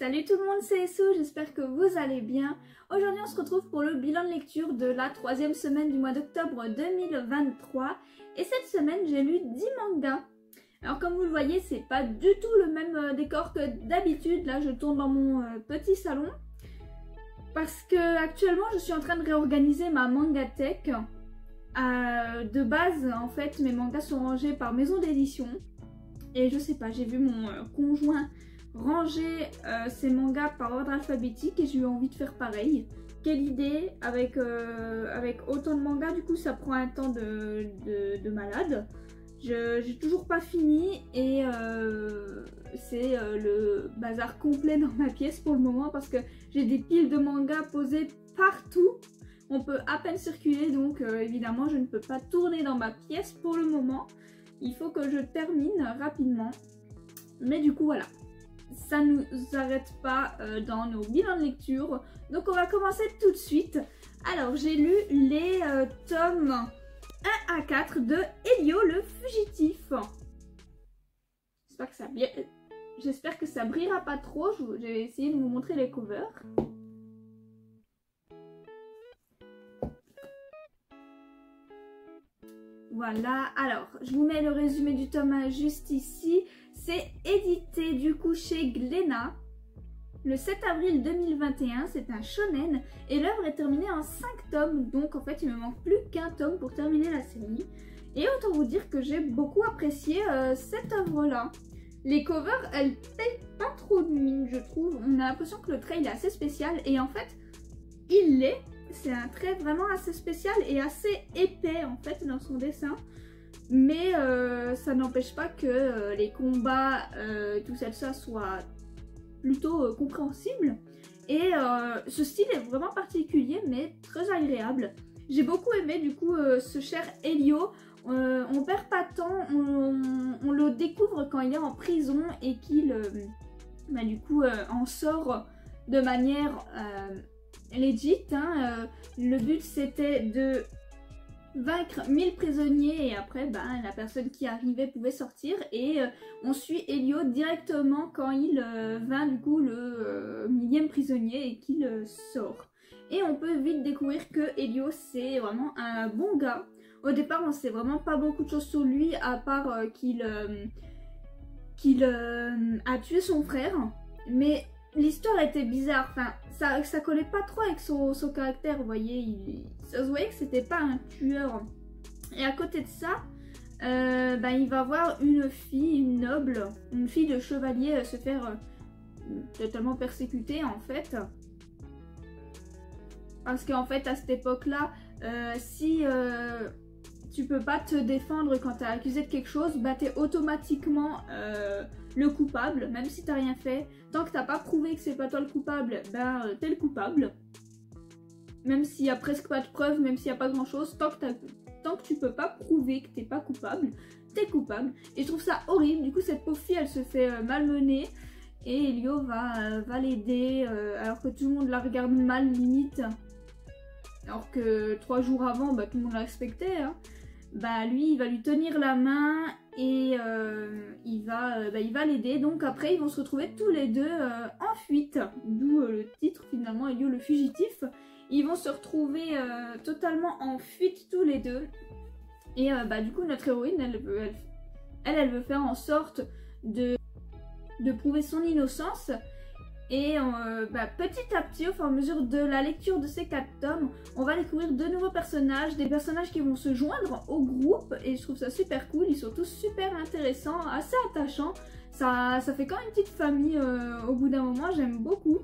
Salut tout le monde, c'est Essou, j'espère que vous allez bien. Aujourd'hui on se retrouve pour le bilan de lecture de la 3e semaine du mois d'octobre 2023. Et cette semaine j'ai lu 10 mangas. Alors comme vous le voyez, c'est pas du tout le même décor que d'habitude. Là je tourne dans mon petit salon. Parce que actuellement je suis en train de réorganiser ma mangatech. De base en fait mes mangas sont rangés par maison d'édition. Et je sais pas, j'ai vu mon conjoint ranger ses mangas par ordre alphabétique et j'ai eu envie de faire pareil. Quelle idée, avec autant de mangas, du coup ça prend un temps de malade. J'ai toujours pas fini et c'est le bazar complet dans ma pièce pour le moment parce que j'ai des piles de mangas posées partout. On peut à peine circuler, donc évidemment je ne peux pas tourner dans ma pièce pour le moment. Il faut que je termine rapidement. Mais du coup voilà, ça ne nous arrête pas dans nos bilans de lecture. Donc on va commencer tout de suite. Alors j'ai lu les tomes 1 à 4 de Elio le Fugitif. J'espère que ça brillera pas trop. Je vais essayer de vous montrer les covers. Voilà, alors je vous mets le résumé du tome 1 juste ici. C'est édité du coup chez Glénat le 7 avril 2021, c'est un shonen et l'œuvre est terminée en 5 tomes, donc en fait il me manque plus qu'un tome pour terminer la série. Et autant vous dire que j'ai beaucoup apprécié cette œuvre là. Les covers, elles payent pas trop de mine je trouve, on a l'impression que le trait il est assez spécial et en fait il l'est. C'est un trait vraiment assez spécial et assez épais en fait dans son dessin. Mais ça n'empêche pas que les combats, tout ça soit plutôt compréhensible. Et ce style est vraiment particulier mais très agréable. J'ai beaucoup aimé du coup ce cher Elio. On perd pas de temps, on le découvre quand il est en prison et qu'il du coup en sort de manière legit. Le but c'était de vaincre 1000 prisonniers et après la personne qui arrivait pouvait sortir et on suit Elio directement quand il vainc du coup le 1000e prisonnier et qu'il sort. Et on peut vite découvrir que Elio c'est vraiment un bon gars. Au départ on sait vraiment pas beaucoup de choses sur lui à part qu'il a tué son frère, mais l'histoire était bizarre, enfin ça collait pas trop avec son caractère, vous voyez, ça se voyait que c'était pas un tueur. Et à côté de ça, il va voir une fille, une noble, une fille de chevalier se faire totalement persécuter en fait. Parce qu'en fait à cette époque là, si tu peux pas te défendre quand t'es accusé de quelque chose, t'es automatiquement le coupable, même si t'as rien fait. Tant que t'as pas prouvé que c'est pas toi le coupable, t'es le coupable. Même s'il y a presque pas de preuves, même s'il y a pas grand chose, tant que tu peux pas prouver que t'es pas coupable, t'es coupable. Et je trouve ça horrible. Du coup cette pauvre fille elle se fait malmener et Elio va l'aider alors que tout le monde la regarde mal limite. Alors que 3 jours avant tout le monde la respectait. Lui il va lui tenir la main et il va l'aider. Donc après ils vont se retrouver tous les deux en fuite, d'où le titre finalement Elio le Fugitif. Ils vont se retrouver totalement en fuite tous les deux et du coup notre héroïne elle veut faire en sorte de prouver son innocence. Et petit à petit, au fur et à mesure de la lecture de ces 4 tomes, on va découvrir de nouveaux personnages, des personnages qui vont se joindre au groupe. Et je trouve ça super cool, ils sont tous super intéressants, assez attachants. Ça fait quand même une petite famille au bout d'un moment, j'aime beaucoup.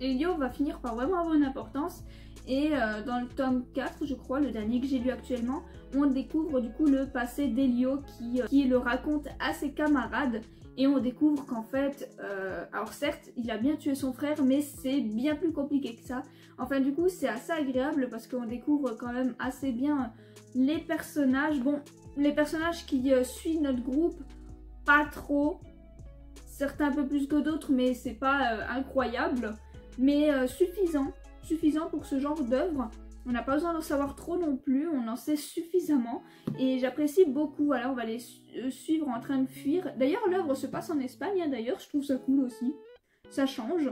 Elio va finir par vraiment avoir une importance. Et dans le tome 4, je crois, le dernier que j'ai lu actuellement, on découvre du coup le passé d'Elio qui le raconte à ses camarades. Et on découvre qu'en fait, alors certes, il a bien tué son frère, mais c'est bien plus compliqué que ça. Enfin du coup, c'est assez agréable parce qu'on découvre quand même assez bien les personnages. Bon, les personnages qui suivent notre groupe, pas trop. Certains un peu plus que d'autres, mais c'est pas incroyable. Mais suffisant pour ce genre d'œuvre. On n'a pas besoin d'en savoir trop non plus, on en sait suffisamment et j'apprécie beaucoup. Voilà, on va les suivre en train de fuir. D'ailleurs l'œuvre se passe en Espagne, d'ailleurs je trouve ça cool aussi. ça change.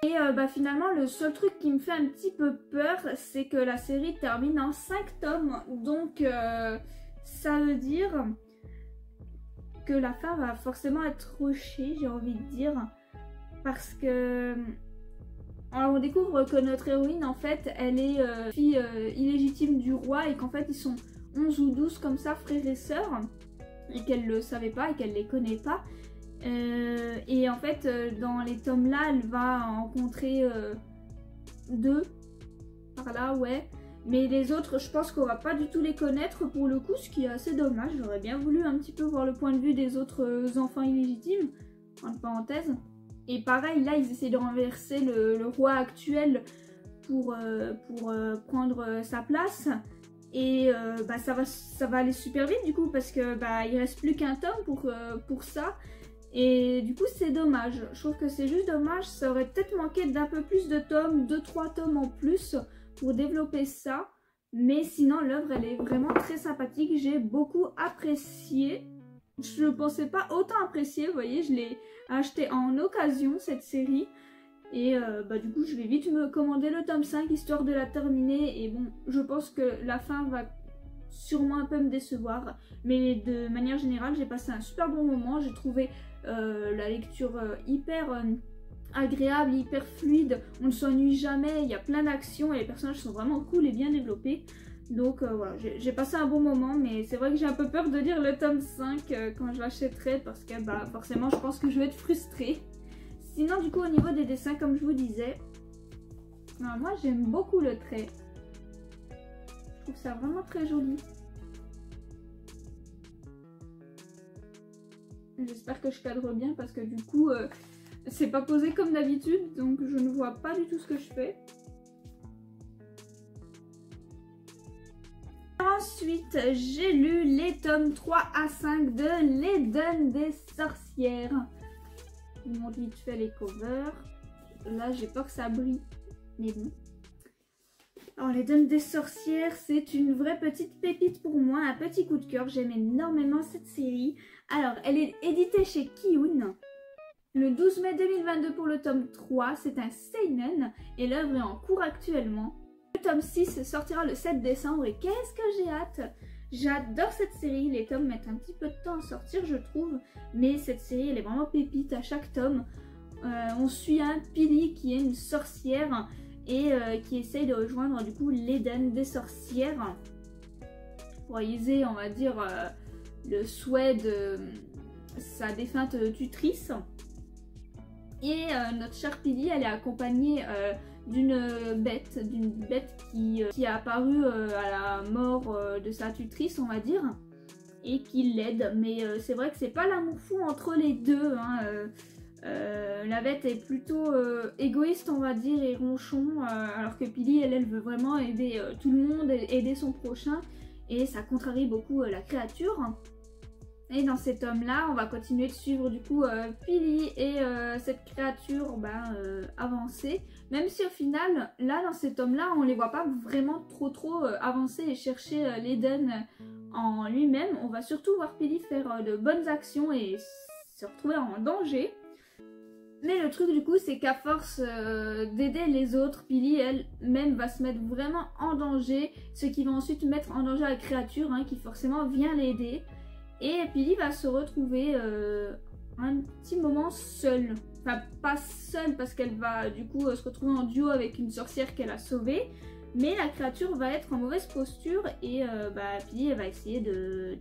Et finalement le seul truc qui me fait un petit peu peur, c'est que la série termine en 5 tomes. Donc ça veut dire que la fin va forcément être rushée, j'ai envie de dire. Parce que... Alors on découvre que notre héroïne en fait elle est fille illégitime du roi et qu'en fait ils sont 11 ou 12 comme ça, frères et sœurs, et qu'elle le savait pas et qu'elle les connaît pas. Et en fait dans les tomes là elle va en rencontrer 2 par là, ouais. Mais les autres je pense qu'on va pas du tout les connaître pour le coup, ce qui est assez dommage. J'aurais bien voulu un petit peu voir le point de vue des autres enfants illégitimes, entre parenthèses. Et pareil, là, ils essaient de renverser le roi actuel pour prendre sa place. Et ça va aller super vite du coup, parce que il reste plus qu'un tome pour ça. Et du coup, c'est dommage. Je trouve que c'est juste dommage. Ça aurait peut-être manqué d'un peu plus de tomes, 2-3 tomes en plus pour développer ça. Mais sinon, l'œuvre, elle est vraiment très sympathique. J'ai beaucoup apprécié. Je ne pensais pas autant apprécier, vous voyez, je l'ai acheté en occasion cette série. Et du coup je vais vite me commander le tome 5 histoire de la terminer. Et bon, je pense que la fin va sûrement un peu me décevoir. Mais de manière générale j'ai passé un super bon moment. J'ai trouvé la lecture hyper agréable, hyper fluide. On ne s'ennuie jamais, il y a plein d'actions et les personnages sont vraiment cool et bien développés. Donc voilà, j'ai passé un bon moment, mais c'est vrai que j'ai un peu peur de lire le tome 5 quand je l'achèterai parce que forcément je pense que je vais être frustrée. Sinon du coup au niveau des dessins, comme je vous disais, moi j'aime beaucoup le trait. Je trouve ça vraiment très joli. J'espère que je cadre bien parce que du coup c'est pas posé comme d'habitude, donc je ne vois pas du tout ce que je fais. Ensuite, j'ai lu les tomes 3 à 5 de l'Éden des sorcières. Je vous montre vite fait les covers. Là, j'ai peur que ça brille, mais bon. Alors, l'Éden des sorcières, c'est une vraie petite pépite pour moi, un petit coup de cœur. J'aime énormément cette série. Alors, elle est éditée chez Kiun. Le 12 mai 2022 pour le tome 3, c'est un seinen et l'œuvre est en cours actuellement. Le tome 6 sortira le 7 décembre et qu'est-ce que j'ai hâte! J'adore cette série, les tomes mettent un petit peu de temps à sortir je trouve, mais cette série elle est vraiment pépite à chaque tome. On suit un Pili qui est une sorcière et qui essaye de rejoindre du coup l'Éden des sorcières pour réaliser on va dire le souhait de sa défunte tutrice. Et notre chère Pili elle est accompagnée d'une bête qui est apparue à la mort de sa tutrice on va dire et qui l'aide, mais c'est vrai que c'est pas l'amour fou entre les deux hein. La bête est plutôt égoïste on va dire et ronchon alors que Pili elle veut vraiment aider tout le monde, aider son prochain et ça contrarie beaucoup la créature. Et dans cet tome là on va continuer de suivre du coup Pili et cette créature avancer. Même si au final, là dans cet tome là on les voit pas vraiment trop avancer et chercher l'Éden en lui-même. On va surtout voir Pili faire de bonnes actions et se retrouver en danger. Mais le truc du coup c'est qu'à force d'aider les autres, Pili elle-même va se mettre vraiment en danger. Ce qui va ensuite mettre en danger la créature hein, qui forcément vient l'aider. Et Pili va se retrouver un petit moment seule. Enfin, pas seule parce qu'elle va du coup se retrouver en duo avec une sorcière qu'elle a sauvée. Mais la créature va être en mauvaise posture et Pili elle va essayer de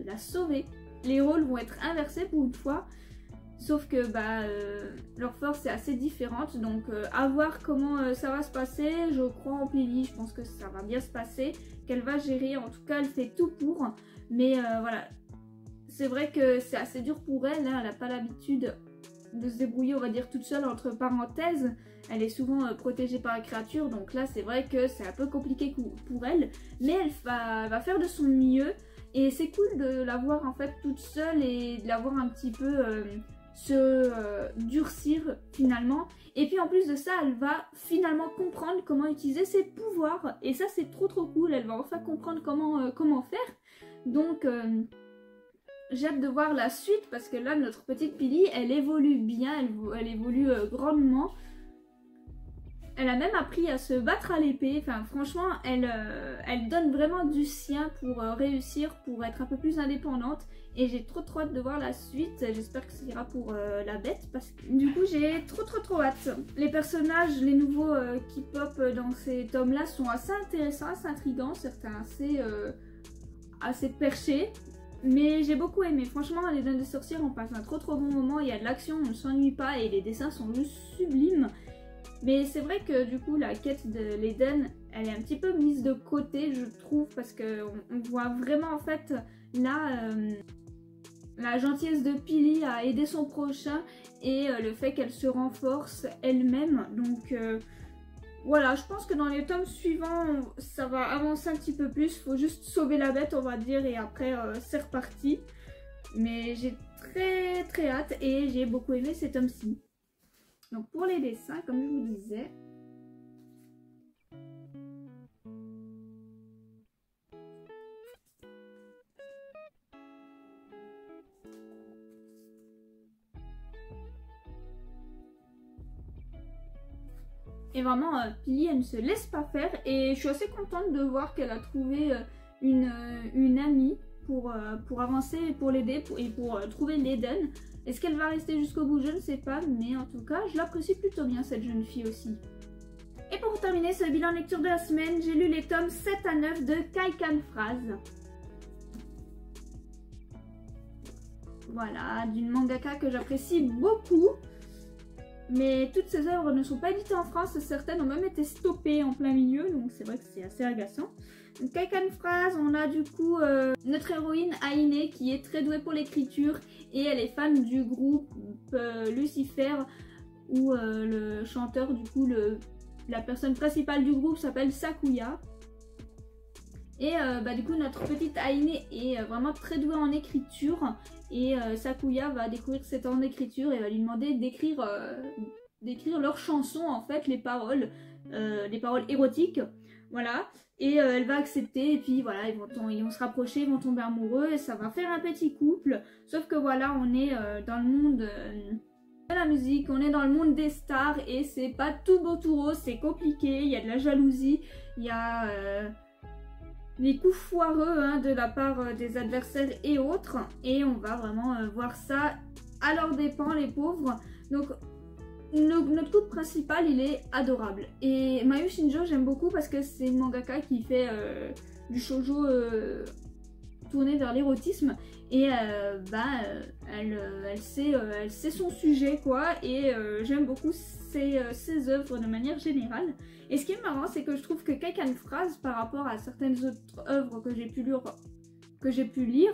la sauver. Les rôles vont être inversés pour une fois. Sauf que leur force est assez différente. Donc à voir comment ça va se passer. Je crois en Pili, je pense que ça va bien se passer. Qu'elle va gérer, en tout cas elle fait tout pour. Mais voilà. C'est vrai que c'est assez dur pour elle, hein. Elle n'a pas l'habitude de se débrouiller, on va dire, toute seule entre parenthèses. Elle est souvent protégée par la créature, donc là c'est vrai que c'est un peu compliqué pour elle. Mais elle va faire de son mieux et c'est cool de la voir en fait toute seule et de la voir un petit peu se durcir finalement. Et puis en plus de ça, elle va finalement comprendre comment utiliser ses pouvoirs. Et ça c'est trop cool, elle va enfin comprendre comment faire. Donc... j'ai hâte de voir la suite parce que là notre petite Pili elle évolue bien, elle évolue grandement. Elle a même appris à se battre à l'épée, enfin franchement elle donne vraiment du sien pour réussir, pour être un peu plus indépendante. Et j'ai trop hâte de voir la suite, j'espère que ça ira pour la bête parce que du coup j'ai trop hâte. Les personnages, les nouveaux qui pop dans ces tomes là sont assez intéressants, assez intrigants, certains assez perchés. Mais j'ai beaucoup aimé, franchement les Daines de sorcières on passe un trop bon moment, il y a de l'action, on ne s'ennuie pas et les dessins sont juste sublimes. Mais c'est vrai que du coup la quête de l'Eden elle est un petit peu mise de côté je trouve parce qu'on voit vraiment en fait là la gentillesse de Pili à aider son prochain et le fait qu'elle se renforce elle-même. Donc voilà, je pense que dans les tomes suivants ça va avancer un petit peu plus, faut juste sauver la bête on va dire et après c'est reparti. Mais j'ai très hâte et j'ai beaucoup aimé ces tomes-ci. Donc pour les dessins, comme je vous disais, et vraiment Pili elle ne se laisse pas faire et je suis assez contente de voir qu'elle a trouvé une amie pour avancer, pour l'aider et pour trouver l'Eden. Est-ce qu'elle va rester jusqu'au bout? Je ne sais pas, mais en tout cas, je l'apprécie plutôt bien cette jeune fille aussi. Et pour terminer ce bilan lecture de la semaine, j'ai lu les tomes 7 à 9 de Kaikan Phrase. Voilà, d'une mangaka que j'apprécie beaucoup. Mais toutes ces œuvres ne sont pas éditées en France, certaines ont même été stoppées en plein milieu, donc c'est vrai que c'est assez agaçant. Donc Kaikan Phrase, on a du coup notre héroïne Aine qui est très douée pour l'écriture et elle est fan du groupe Lucifer où le chanteur, du coup la personne principale du groupe s'appelle Sakuya. Et du coup notre petite Aine est vraiment très douée en écriture et Sakuya va découvrir cet talent d'écriture et va lui demander d'écrire leurs chansons en fait, les paroles érotiques, voilà. Et elle va accepter et puis voilà, ils vont se rapprocher, ils vont tomber amoureux et ça va faire un petit couple. Sauf que voilà, on est dans le monde de la musique, on est dans le monde des stars et c'est pas tout beau tout rose, c'est compliqué, il y a de la jalousie, il y a les coups foireux de la part des adversaires et autres. Et on va vraiment voir ça à leurs dépens, les pauvres. Donc notre couple principal il est adorable et Mayu Shinjo j'aime beaucoup parce que c'est une mangaka qui fait du shoujo tourné vers l'érotisme et elle sait son sujet quoi et j'aime beaucoup ses œuvres de manière générale. Et ce qui est marrant c'est que je trouve que Kaikan Phrase par rapport à certaines autres œuvres que j'ai pu lire,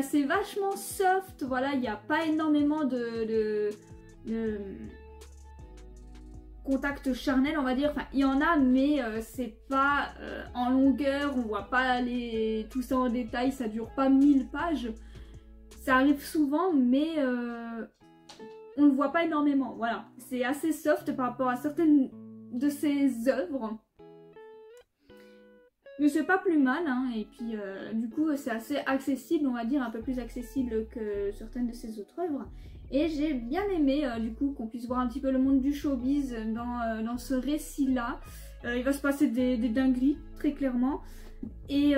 c'est vachement soft, voilà, il n'y a pas énormément de contact charnel on va dire, enfin il y en a mais c'est pas en longueur, on voit pas tout ça en détail, ça dure pas 1000 pages, ça arrive souvent mais on le voit pas énormément, voilà, c'est assez soft par rapport à certaines de ses œuvres. Mais c'est pas plus mal et puis du coup c'est assez accessible, on va dire un peu plus accessible que certaines de ses autres œuvres. Et j'ai bien aimé du coup qu'on puisse voir un petit peu le monde du showbiz dans ce récit-là. Il va se passer des dingueries, très clairement. Et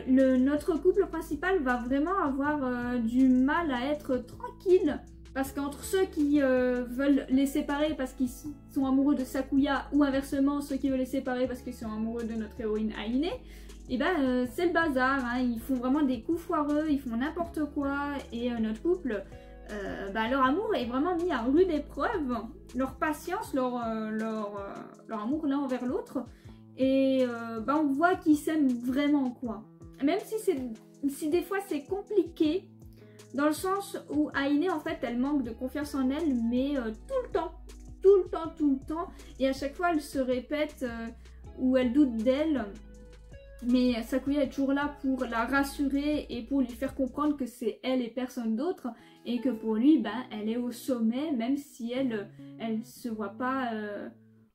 notre couple principal va vraiment avoir du mal à être tranquille. Parce qu'entre ceux qui veulent les séparer parce qu'ils sont amoureux de Sakuya ou inversement ceux qui veulent les séparer parce qu'ils sont amoureux de notre héroïne Aine, et c'est le bazar, ils font vraiment des coups foireux, ils font n'importe quoi et notre couple... leur amour est vraiment mis à rude épreuve, leur patience, leur amour l'un envers l'autre, et on voit qu'ils s'aiment vraiment quoi. Même si des fois c'est compliqué, dans le sens où Aine en fait elle manque de confiance en elle, mais tout le temps, et à chaque fois elle se répète où elle doute d'elle. Mais Sakuya est toujours là pour la rassurer et pour lui faire comprendre que c'est elle et personne d'autre et que pour lui, elle est au sommet même si elle se voit pas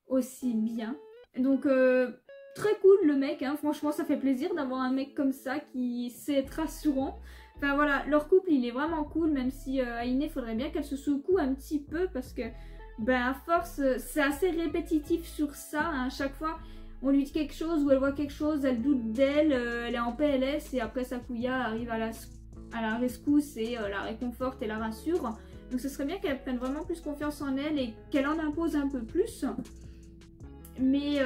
aussi bien. Donc très cool le mec, franchement ça fait plaisir d'avoir un mec comme ça qui sait être rassurant. Enfin voilà, leur couple il est vraiment cool, même si Aine faudrait bien qu'elle se secoue un petit peu parce que ben à force c'est assez répétitif sur ça, hein. À chaque fois on lui dit quelque chose ou elle voit quelque chose, elle doute d'elle, elle est en PLS et après Sakuya arrive à la rescousse et la réconforte et la rassure. Donc ce serait bien qu'elle prenne vraiment plus confiance en elle et qu'elle en impose un peu plus. Mais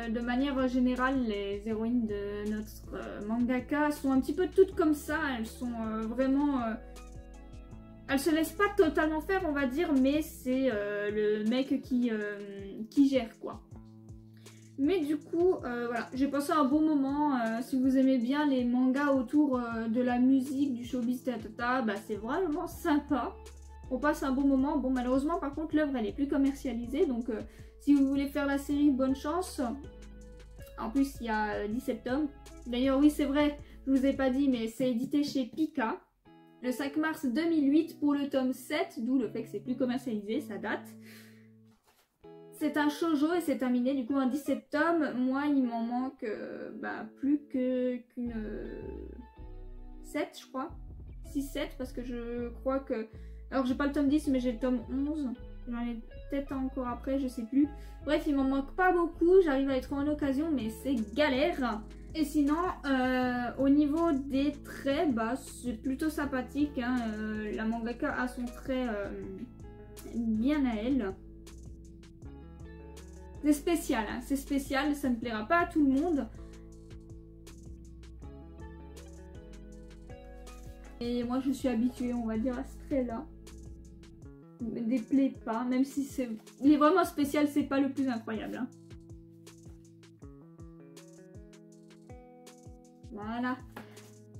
de manière générale, les héroïnes de notre mangaka sont un petit peu toutes comme ça. Elles sont vraiment... elles se laissent pas totalement faire, on va dire, mais c'est le mec qui gère, quoi. Mais du coup, voilà, j'ai passé un bon moment. Si vous aimez bien les mangas autour de la musique, du showbiz, bah, c'est vraiment sympa. On passe un bon moment. Bon, malheureusement, par contre, l'œuvre, elle est plus commercialisée, donc... si vous voulez faire la série, bonne chance. En plus, il y a 17 tomes. D'ailleurs, oui, c'est vrai, je vous ai pas dit, mais c'est édité chez Pika. Le 5 mars 2008 pour le tome 7, d'où le fait que c'est plus commercialisé, ça date. C'est un shoujo et c'est terminé du coup en 17 tomes. Moi, il m'en manque plus qu'une 7, je crois. 6-7, parce que je crois que... Alors, j'ai pas le tome 10, mais j'ai le tome 11. J'en ai peut-être encore après, je sais plus. Bref, il m'en manque pas beaucoup. J'arrive à les trouver en occasion, mais c'est galère. Et sinon, au niveau des traits, bah, c'est plutôt sympathique. Hein. La mangaka a son trait bien à elle. C'est spécial, hein. C'est spécial. Ça ne plaira pas à tout le monde. Et moi, je suis habituée, on va dire, à ce trait-là. Me déplaît pas, même si c'est... Il est vraiment spécial, c'est pas le plus incroyable. Hein. Voilà.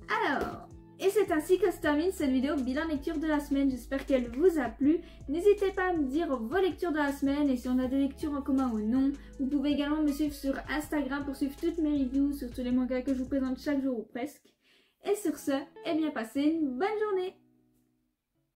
Alors, et c'est ainsi que se termine cette vidéo bilan lecture de la semaine. J'espère qu'elle vous a plu. N'hésitez pas à me dire vos lectures de la semaine et si on a des lectures en commun ou non. Vous pouvez également me suivre sur Instagram pour suivre toutes mes reviews sur tous les mangas que je vous présente chaque jour ou presque. Et sur ce, eh bien passez une bonne journée.